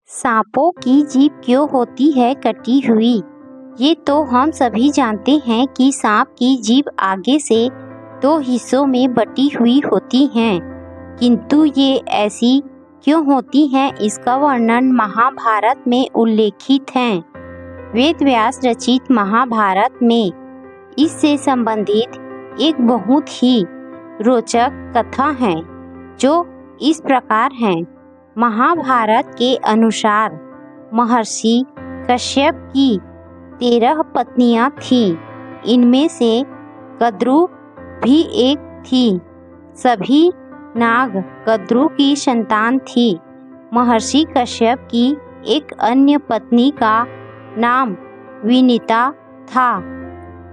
सांपों की जीभ क्यों होती है कटी हुई? ये तो हम सभी जानते हैं कि सांप की जीभ आगे से दो हिस्सों में बटी हुई होती हैं, किंतु ये ऐसी क्यों होती हैं इसका वर्णन महाभारत में उल्लेखित है। वेद व्यास रचित महाभारत में इससे संबंधित एक बहुत ही रोचक कथा है, जो इस प्रकार है। महाभारत के अनुसार महर्षि कश्यप की 13 पत्नियां थीं। इनमें से कद्रु भी एक थी। सभी नाग कद्रु की संतान थी। महर्षि कश्यप की एक अन्य पत्नी का नाम विनीता था।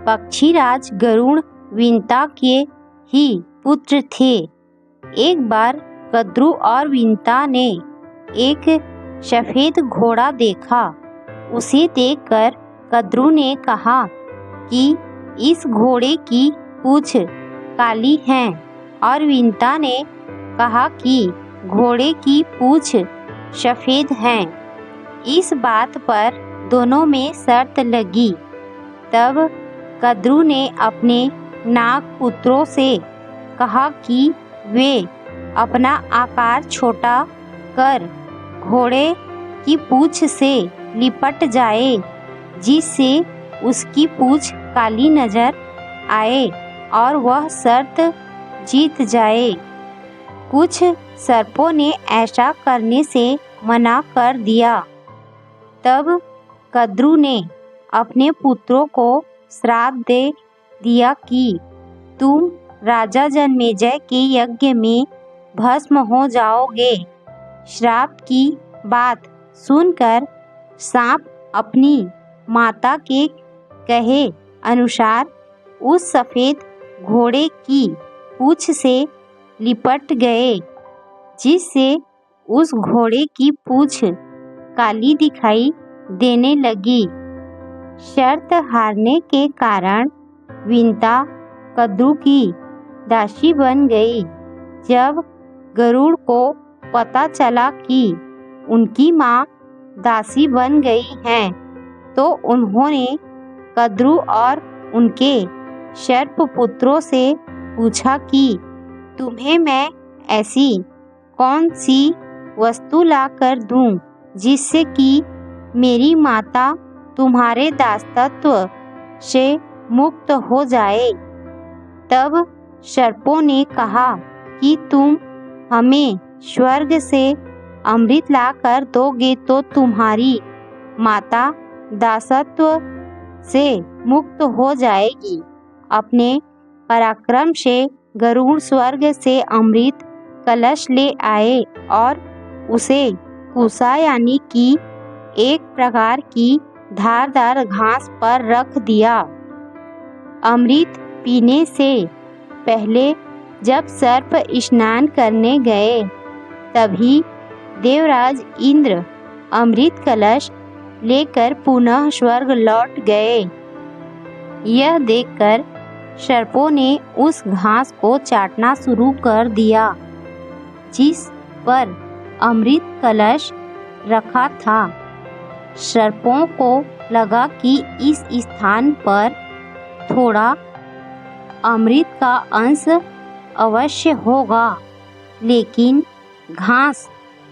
पक्षीराज गरुड़ विनीता के ही पुत्र थे। एक बार कद्रु और विनीता ने एक सफेद घोड़ा देखा। उसे देखकर कद्रु ने कहा कि इस घोड़े की पूंछ काली है, और विनीता ने कहा कि घोड़े की पूंछ सफेद है। इस बात पर दोनों में शर्त लगी। तब कद्रु ने अपने नाग पुत्रों से कहा कि वे अपना आकार छोटा कर घोड़े की पूंछ से लिपट जाए, जिससे उसकी पूंछ काली नजर आए और वह शर्त जीत जाए। कुछ सर्पों ने ऐसा करने से मना कर दिया। तब कद्रु ने अपने पुत्रों को श्राप दे दिया कि तुम राजा जन्मेजय के यज्ञ में भस्म हो जाओगे। श्राप की बात सुनकर सांप अपनी माता के कहे अनुसार उस सफेद घोड़े की पूंछ से लिपट गए, जिससे उस घोड़े की पूंछ काली दिखाई देने लगी। शर्त हारने के कारण विनीता कद्रु की दासी बन गई। जब गरुड़ को पता चला कि उनकी माँ दासी बन गई है, तो उन्होंने कद्रु और उनके सर्प पुत्रों से पूछा कि तुम्हें मैं ऐसी कौन सी वस्तु ला कर दूं, जिससे कि मेरी माता तुम्हारे दासत्व से मुक्त हो जाए। तब सर्पों ने कहा कि तुम हमें स्वर्ग से अमृत ला कर दोगे तो तुम्हारी माता दासत्व से मुक्त हो जाएगी। अपने पराक्रम से गरुड़ स्वर्ग से अमृत कलश ले आए और उसे कुसा यानी कि एक प्रकार की धारदार घास पर रख दिया। अमृत पीने से पहले जब सर्प स्नान करने गए, तभी देवराज इंद्र अमृत कलश लेकर पुनः स्वर्ग लौट गए। यह देखकर सर्पों ने उस घास को चाटना शुरू कर दिया, जिस पर अमृत कलश रखा था। सर्पों को लगा कि इस स्थान पर थोड़ा अमृत का अंश अवश्य होगा, लेकिन घास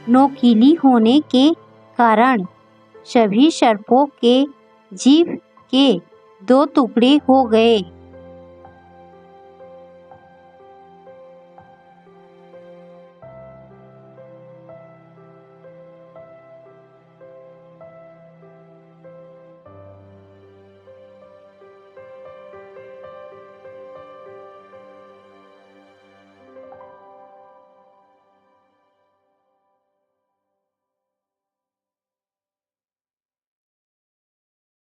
नोकीली होने के कारण सभी सर्पों के जीभ के 2 टुकड़े हो गए।